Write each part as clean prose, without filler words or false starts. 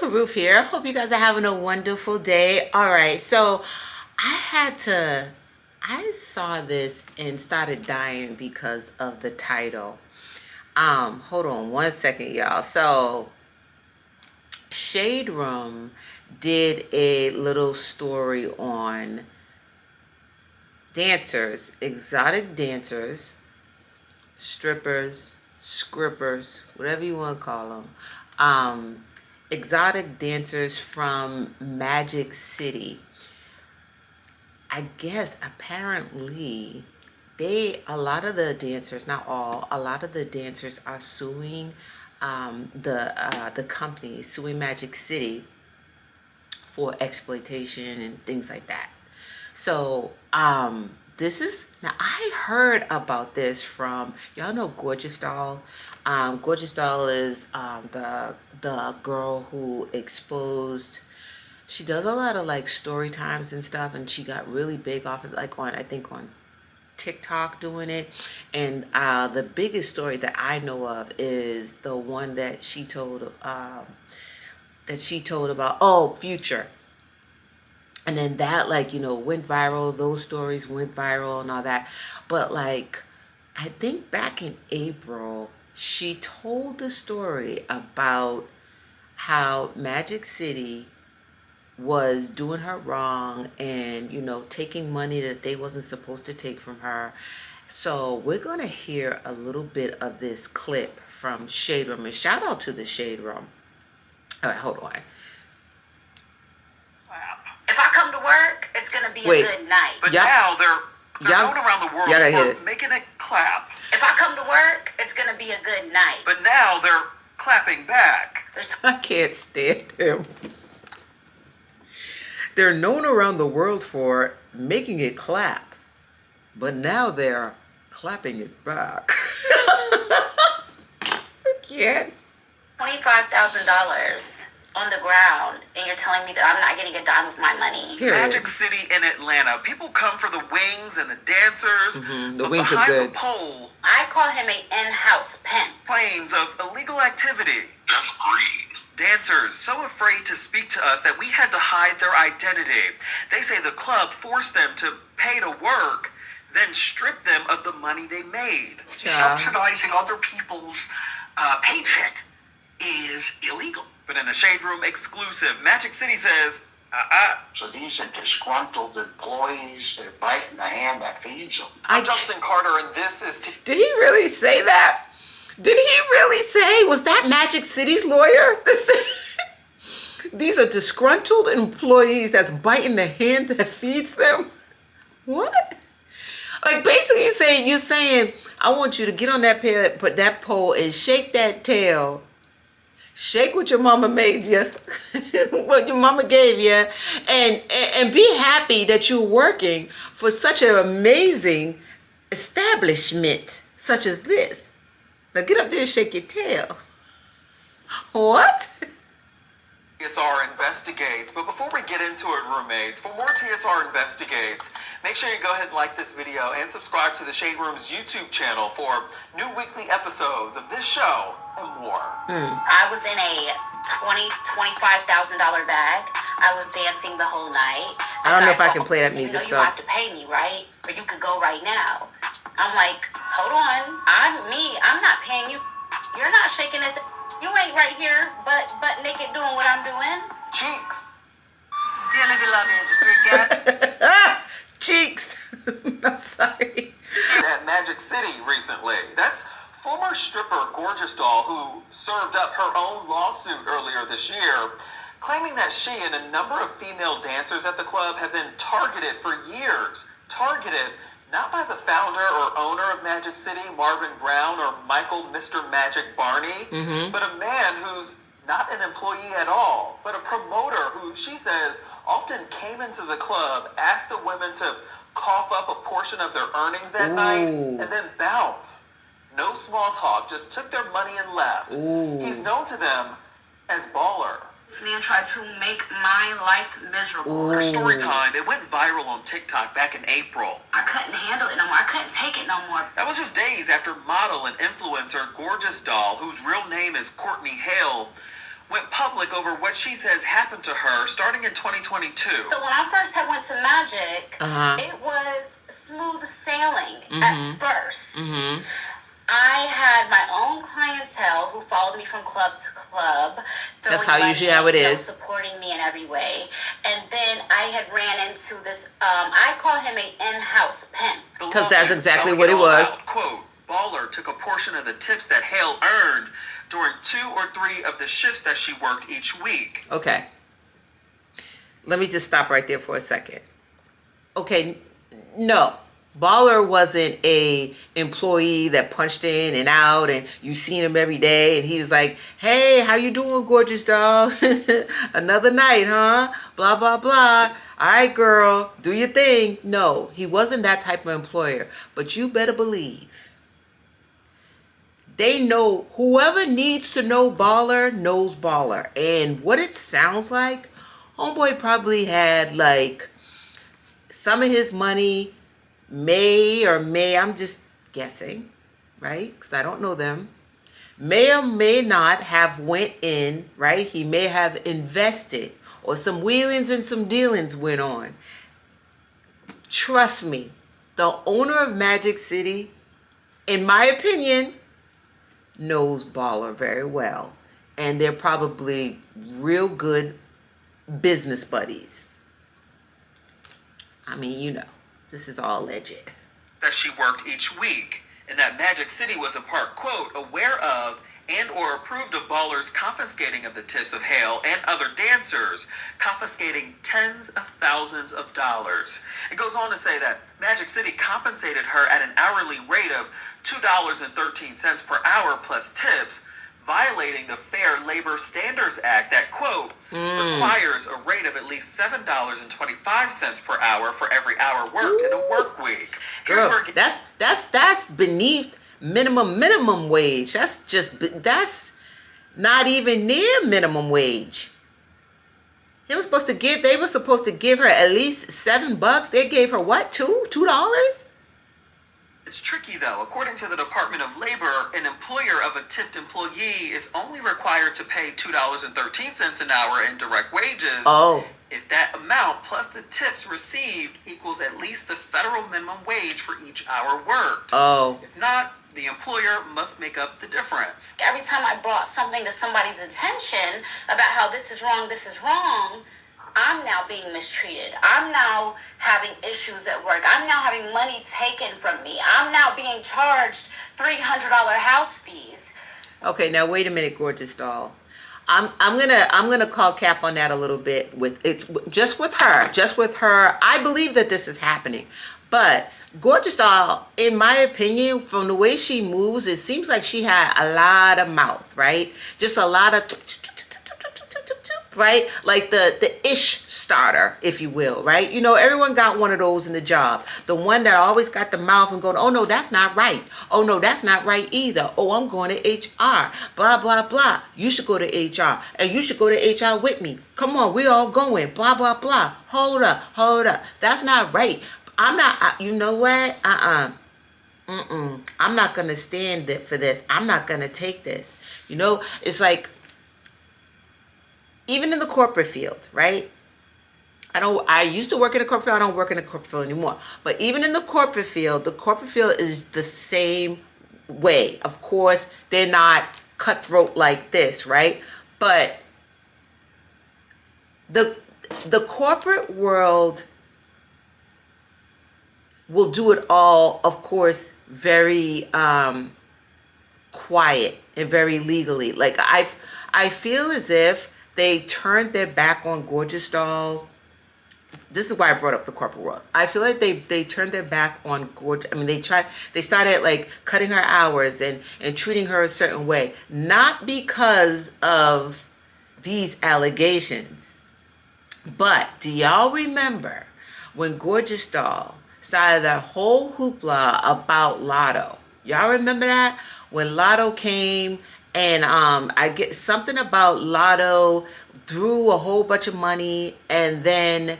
Ruth here. Hope you guys are having a wonderful day. All right, so I saw this and started dying because of the title. Hold on one second, y'all. So, Shade Room did a little story on dancers, exotic dancers, strippers, scrippers, whatever you want to call them. Exotic dancers from Magic City. I guess apparently a lot of the dancers, not all, a lot of the dancers are suing the company, suing Magic City for exploitation and things like that. So this is, now I heard about this from, y'all know Gorgeous Doll. Gorgeous Doll is the girl who exposed, she does a lot of like story times and stuff, and she got really big off of like on, I think on TikTok doing it. And the biggest story that I know of is the one that she told about, oh, Future. And then that, like, went viral. Those stories went viral and all that. But like, I think back in April, she told the story about how Magic City was doing her wrong and, taking money that they wasn't supposed to take from her. So we're going to hear a little bit of this clip from Shade Room. And shout out to the Shade Room. All right, hold on. If I come to work, it's going to be a good night. But now they're going around the world for making it clap. If I come to work, it's going to be a good night. But now they're clapping back. I can't stand him. They're known around the world for making it clap, but now they're clapping it back. I can't. $25,000 on the ground, and you're telling me that I'm not getting a dime of my money. Period. Magic City in Atlanta. People come for the wings and the dancers. The wings are good. Behind the pole, I call him an in-house pimp. claims of illegal activity. Just greed. Dancers so afraid to speak to us that we had to hide their identity. They say the club forced them to pay to work, then strip them of the money they made. Subsidizing other people's paycheck is illegal. But in a Shade Room exclusive, Magic City says, So these are disgruntled employees. They're biting the hand that feeds them. I'm Justin Carter, and this is... Did he really say that? Did he really say? Was that Magic City's lawyer? These are disgruntled employees that's biting the hand that feeds them? What? Like, basically you're saying, I want you to get on that pole and shake that tail. Shake what your mama made you, what your mama gave you, and be happy that you're working for such an amazing establishment such as this. Now get up there and shake your tail. What? TSR Investigates. But before we get into it, roommates, for more TSR Investigates, make sure you go ahead and like this video and subscribe to the Shade Room's YouTube channel for new weekly episodes of this show and more. I was in a $25,000 bag. I was dancing the whole night. I don't know if I can play that music. You have to pay me, right? Or you could go right now. I'm like, hold on. I'm not paying you. You're not shaking this. You ain't right here, but naked doing what I'm doing. Cheeks. Dearly beloved, Cheeks. I'm sorry. At Magic City recently. That's former stripper Gorgeous Doll, who served up her own lawsuit earlier this year, claiming that she and a number of female dancers at the club have been targeted for years. Targeted not by the founder or owner of Magic City, Marvin Brown, or Michael Mr. Magic Barney, but a man who's not an employee at all, but a promoter who, she says, often came into the club, asked the women to cough up a portion of their earnings that night, and then bounce. No small talk, just took their money and left. He's known to them as Baller. This man tried to make my life miserable. Her story time, it went viral on TikTok back in April. I couldn't handle it no more. I couldn't take it no more. That was just days after model and influencer Gorgeous Doll, whose real name is Courtney Hale, went public over what she says happened to her starting in 2022. So when I first had went to Magic, it was smooth sailing at first. I had my own clientele who followed me from club to club. That's how usually how it is. Supporting me in every way. And then I had ran into this, I call him an in-house pimp. Because that's exactly what it was. Quote, Baller took a portion of the tips that Hale earned during 2 or 3 of the shifts that she worked each week. Okay. Let me just stop right there for a second. Okay, no. Baller wasn't a employee that punched in and out and you seen him every day and he's like, hey, how you doing, gorgeous dog? Another night, huh? Blah, blah, blah. All right, girl, do your thing. No, he wasn't that type of employer. But you better believe they know, whoever needs to know Baller knows Baller. And what it sounds like, homeboy probably had like some of his money I'm just guessing, right? Because I don't know them. May or may not have went in, right? He may have invested or some wheelings and some dealings went on. Trust me, the owner of Magic City, in my opinion, knows Baller very well. And they're probably real good business buddies. I mean, you know. This is all legit. That she worked each week, and that Magic City was a part, quote, aware of and or approved of Baller's confiscating of the tips of Hale and other dancers, confiscating tens of thousands of dollars. It goes on to say that Magic City compensated her at an hourly rate of $2.13 per hour plus tips, violating the Fair Labor Standards Act that, quote, requires a rate of at least $7.25 per hour for every hour worked in a work week. Girl, that's beneath minimum wage. That's not even near minimum wage. They were supposed to give her at least $7. They gave her what? $2? It's tricky, though. According to the Department of Labor, an employer of a tipped employee is only required to pay $2.13 an hour in direct wages. Oh. If that amount plus the tips received equals at least the federal minimum wage for each hour worked. Oh. If not, the employer must make up the difference. Every time I brought something to somebody's attention about how this is wrong, I'm now being mistreated. I'm now having issues at work. I'm now having money taken from me. I'm now being charged $300 house fees. Okay, now wait a minute, gorgeous doll. I'm gonna call cap on that a little bit with it, just with her. I believe that this is happening, but gorgeous doll, in my opinion, from the way she moves, it seems like she had a lot of mouth, right? Just a lot of right? Like the ish starter, if you will, right? You know, everyone got one of those in the job. The one that always got the mouth and going, oh no, that's not right. Oh no, that's not right either. Oh, I'm going to HR. Blah, blah, blah. You should go to HR. And you should go to HR with me. Come on, we all going. Blah, blah, blah. Hold up. That's not right. I'm not, you know what? I'm not going to stand for this. I'm not going to take this. You know, it's like, even in the corporate field, right? I used to work in the corporate field. I don't work in the corporate field anymore. But even in the corporate field is the same way. Of course, they're not cutthroat like this, right? But the corporate world will do it all, of course, very quiet and very legally. Like I feel as if they turned their back on Gorgeous Doll. This is why I brought up the corporate world. I feel like they turned their back on Gorgeous. I mean, they started like cutting her hours and treating her a certain way. Not because of these allegations. But do y'all remember when Gorgeous Doll started that whole hoopla about Lotto? Y'all remember that? When Lotto came and I get something about Lotto threw a whole bunch of money and then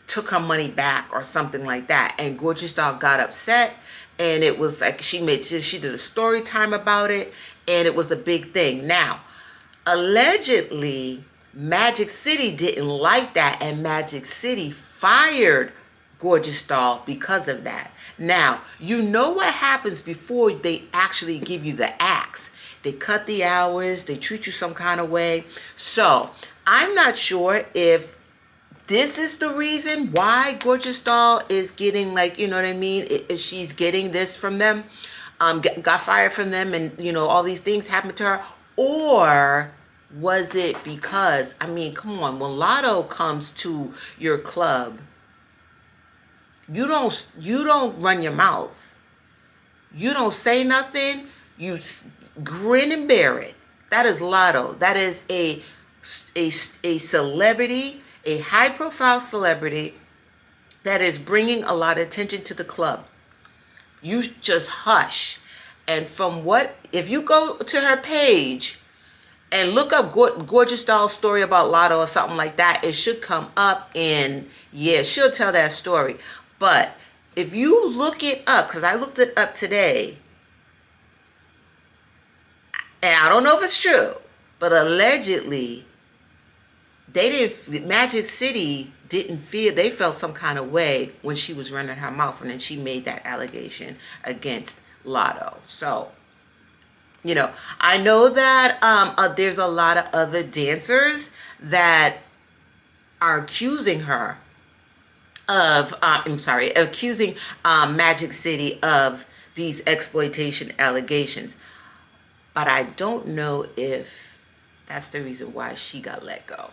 took her money back or something like that. And Gorgeous Doll got upset, and it was like she did a story time about it, and it was a big thing. Now, Allegedly, Magic City didn't like that, and Magic City fired Gorgeous Doll because of that. Now, you know what happens before they actually give you the axe. They cut the hours, they treat you some kind of way. So, I'm not sure if this is the reason why Gorgeous Doll is getting, like, you know what I mean? If she's getting this from them, got fired from them, and, you know, all these things happened to her. Or was it because, I mean, come on, when Lotto comes to your club, you don't run your mouth. You don't say nothing. Grin and bear it. That is Lotto. That is a celebrity, a high profile celebrity that is bringing a lot of attention to the club. You just hush. And from what, if you go to her page and look up Gorgeous Doll's story about Lotto or something like that, it should come up, and yeah, she'll tell that story. But if you look it up, because I looked it up today, and I don't know if it's true, but allegedly, Magic City didn't feel, they felt some kind of way when she was running her mouth, and then she made that allegation against Lotto. So, you know, I know that there's a lot of other dancers that are accusing her of, accusing Magic City of these exploitation allegations. But I don't know if that's the reason why she got let go.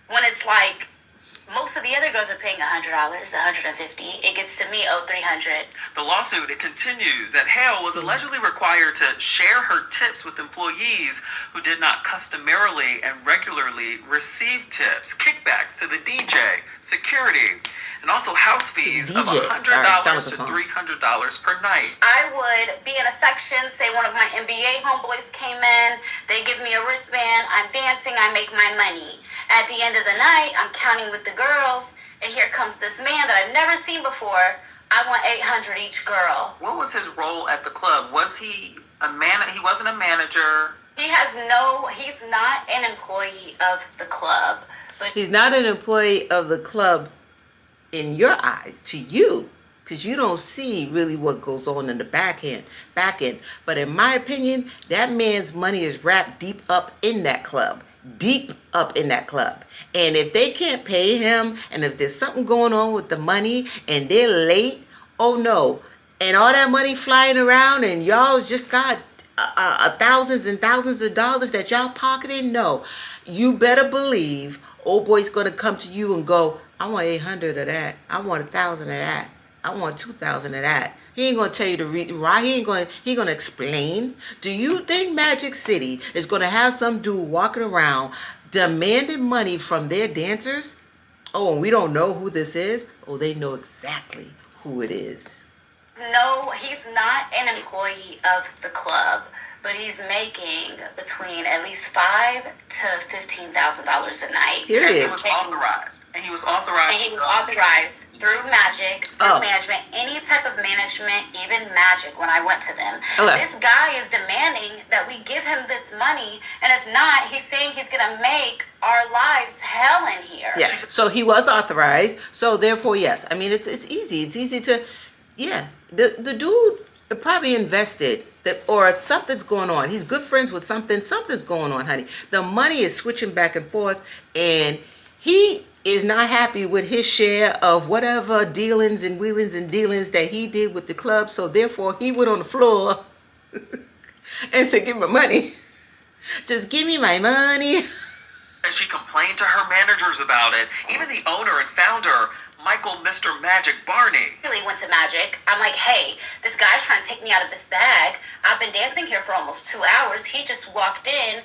When it's like most of the other girls are paying $100, $150. It gets to me, oh, $300. The lawsuit, it continues that Hale was allegedly required to share her tips with employees who did not customarily and regularly receive tips, kickbacks to the DJ, security, and also house fees of $100 to $300 per night. I would be in a section, say one of my NBA homeboys came in, they give me a wristband, I'm dancing, I make my money. At the end of the night, I'm counting with the girls, and here comes this man that I've never seen before. I want $800 each girl. What was his role at the club? Was he a man? He wasn't a manager. He's not an employee of the club. But he's not an employee of the club in your eyes, to you, because you don't see really what goes on in the back end. But in my opinion, that man's money is wrapped deep up in that club. And if they can't pay him, and if there's something going on with the money and they're late, oh no, and all that money flying around and y'all just got thousands and thousands of dollars that y'all pocketing, no, you better believe old boy's gonna come to you and go, I want 800 of that, I want 1,000 of that, I want 2,000 of that. He ain't gonna tell you the reason why. He gonna explain. Do you think Magic City is gonna have some dude walking around demanding money from their dancers? Oh, and we don't know who this is? Oh, they know exactly who it is. No, he's not an employee of the club, but he's making between at least $5,000 to $15,000 a night. Period. He was authorized. And he was authorized through Magic, through management, any type of management, even Magic when I went to them. Okay. This guy is demanding that we give him this money, and if not, he's saying he's going to make our lives hell in here. Yeah, so he was authorized, so therefore, yes. I mean, it's easy. It's easy to, yeah. The dude probably invested, or something's going on. He's good friends with something's going on, honey. The money is switching back and forth, and he is not happy with his share of whatever dealings and wheelings and dealings that he did with the club. So therefore, he went on the floor and said, give me my money. Just give me my money. And she complained to her managers about it. Even the owner and founder, Michael Mr. Magic Barney. Really went to Magic. I'm like, hey, this guy's trying to take me out of this bag. I've been dancing here for almost 2 hours. He just walked in.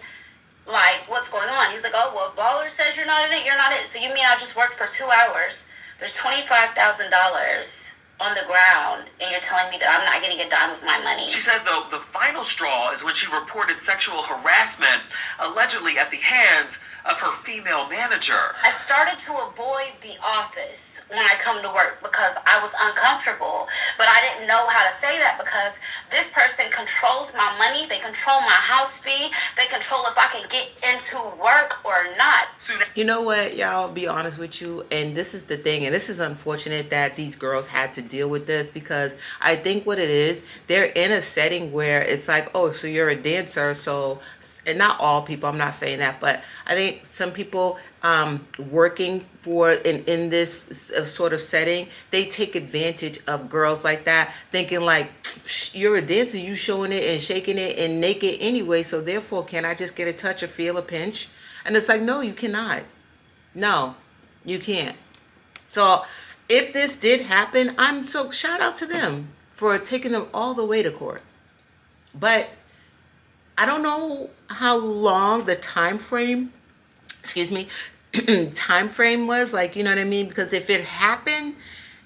Like, what's going on? He's like, oh, well, Baller says you're not in it, you're not in it. So you mean I just worked for 2 hours? There's $25,000 on the ground, and you're telling me that I'm not getting a dime of my money. She says, though, the final straw is when she reported sexual harassment, allegedly at the hands of her female manager. I started to avoid the office when I come to work because I was uncomfortable. But I didn't know how to say that because this person controls my money. They control my house fee. They control if I can get into work or not. You know what, y'all, be honest with you, and this is the thing, and this is unfortunate that these girls had to deal with this, because I think what it is, they're in a setting where it's like, oh, so you're a dancer, so, and not all people, I'm not saying that, but I think some people working for in this sort of setting, they take advantage of girls like that, thinking like, you're a dancer, you showing it and shaking it and naked anyway, so therefore can I just get a touch or feel a pinch? And it's like, no, you cannot. No, you can't. So if this did happen, I'm so shout out to them for taking them all the way to court. But I don't know how long the time frame, time frame was, like, you know what I mean? Because if it happened,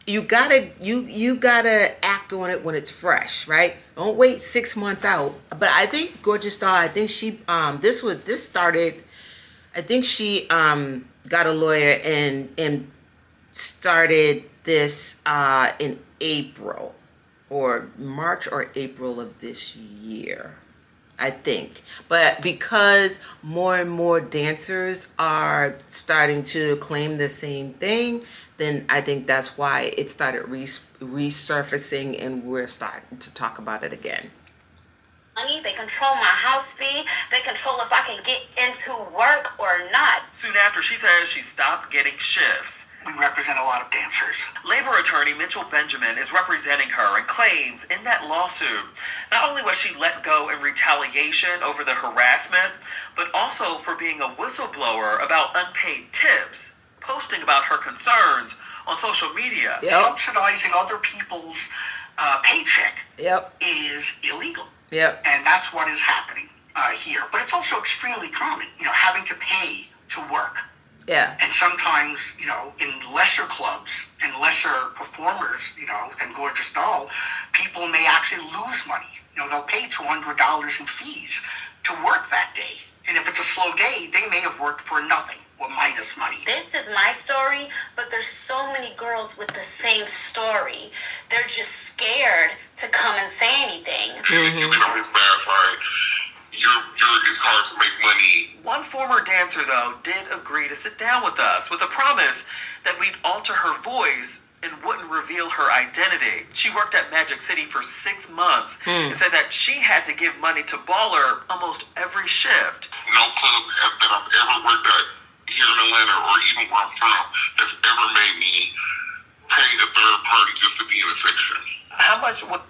you gotta act on it when it's fresh, right? Don't wait 6 months out. But I think Gorgeous Doll, I think she this started, I think she got a lawyer and started this in April or March or April of this year, I think. But because more and more dancers are starting to claim the same thing, then I think that's why it started resurfacing, and we're starting to talk about it again. Money, they control my house fee, they control if I can get into work or not. Soon after, she says she stopped getting shifts. We represent a lot of dancers. Labor attorney Mitchell Benjamin is representing her and claims in that lawsuit, not only was she let go in retaliation over the harassment, but also for being a whistleblower about unpaid tips, posting about her concerns on social media. Yep. Subsidizing other people's paycheck is illegal. Yep. And that's what is happening here. But it's also extremely common, having to pay to work. Yeah. And sometimes, in lesser clubs and lesser performers, than Gorgeous Doll, people may actually lose money. They'll pay $200 in fees to work that day. And if it's a slow day, they may have worked for nothing or minus money. This is my story, but there's so many girls with the same story. They're just scared to come and say anything. You get on his bad side, it's hard to make money. One former dancer, though, did agree to sit down with us with a promise that we'd alter her voice and wouldn't reveal her identity. She worked at Magic City for 6 months and said that she had to give money to Baller almost every shift. No club that I've ever worked at here in Atlanta or even where I'm from has ever made me pay a third party just to be in a section. How much was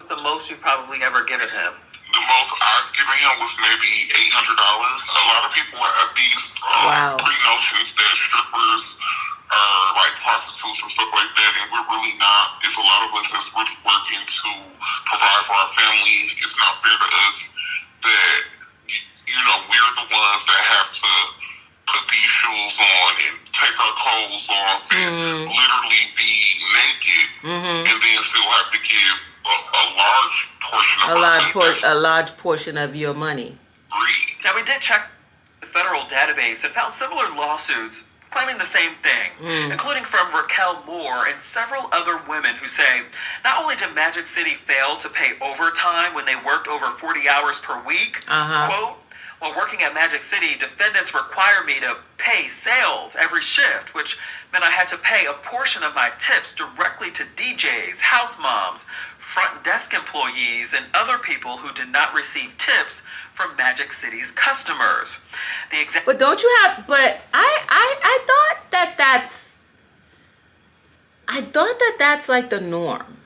the most you've probably ever given him? The most I've given him was maybe $800. A lot of people have these pre-notions that strippers are like prostitutes and stuff like that, and we're really not. It's a lot of us that's really working to provide for our families. It's not fair to us that, we're the ones that have to put these shoes on and take our clothes off and literally be naked and then still have to give a large portion of a large portion of your money. Now, we did check the federal database and found similar lawsuits claiming the same thing, including from Raquel Moore and several other women who say not only did Magic City fail to pay overtime when they worked over 40 hours per week, quote, while working at Magic City, defendants require me to pay sales every shift, which meant I had to pay a portion of my tips directly to DJs, house moms, front desk employees, and other people who did not receive tips from Magic City's customers. But don't you have? But I thought that's like the norm.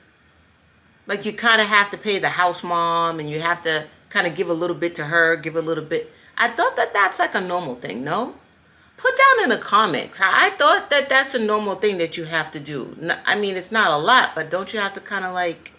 Like you kind of have to pay the house mom, and you have to kind of give a little bit to her, give a little bit. I thought that's like a normal thing. No, put down in the comments. I thought that's a normal thing that you have to do. I mean, it's not a lot, but don't you have to kind of like,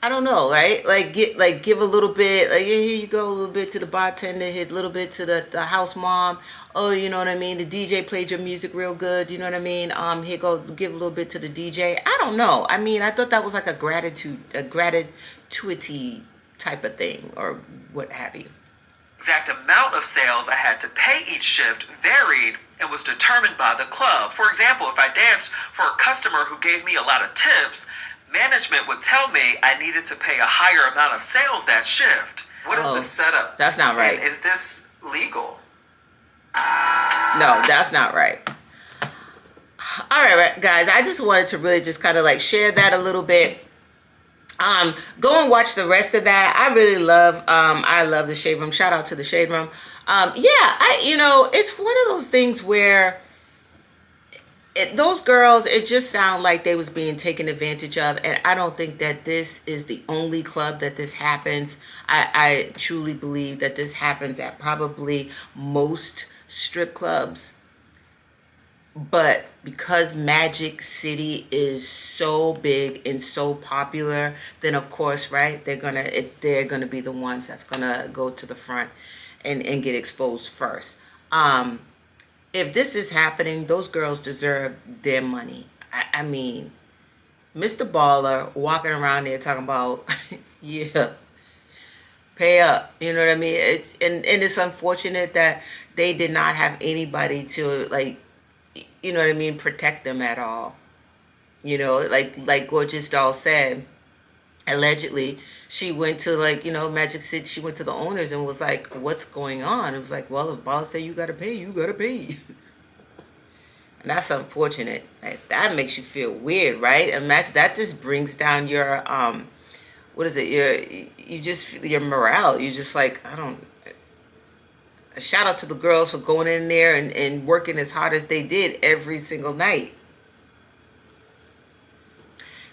I don't know, right? Give a little bit. Like, here you go, a little bit to the bartender, hit a little bit to the house mom. Oh, you know what I mean? The DJ played your music real good. You know what I mean? Here go, give a little bit to the DJ. I don't know. I mean, I thought that was like a gratuity type of thing, or what have you. exact amount of sales I had to pay each shift varied and was determined by the club. For example, if I danced for a customer who gave me a lot of tips, management would tell me I needed to pay a higher amount of sales that shift. What is the setup? That's not right. And is this legal? No, that's not right. All right, guys, I just wanted to really just kind of like share that a little bit. Go and watch the rest of that. I really love, I love the Shade Room. Shout out to the Shade Room. It's one of those things where those girls, it just sounded like they was being taken advantage of. And I don't think that this is the only club that this happens. I truly believe that this happens at probably most strip clubs. But because Magic City is so big and so popular, then of course, right, they're gonna be the ones that's gonna go to the front and get exposed first. If this is happening, those girls deserve their money. I mean, Mr. Baller walking around there talking about, yeah, pay up. You know what I mean? And it's unfortunate that they did not have anybody to, like, you know what I mean, protect them at all. You know, like Gorgeous Doll said, allegedly she went to, like, Magic City. She went to the owners and was like, what's going on? It was like, well, if boss say you gotta pay, you gotta pay. And that's unfortunate. Like, that makes you feel weird, right? Imagine that just brings down your what is it, your morale. You just like, I don't. A shout out to the girls for going in there and working as hard as they did every single night.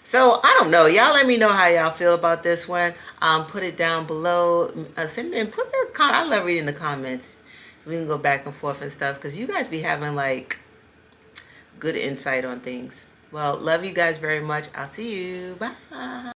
So, I don't know. Y'all let me know how y'all feel about this one. Put it down below. Send me and put me a comment. I love reading the comments. So we can go back and forth and stuff. Because you guys be having, like, good insight on things. Well, love you guys very much. I'll see you. Bye.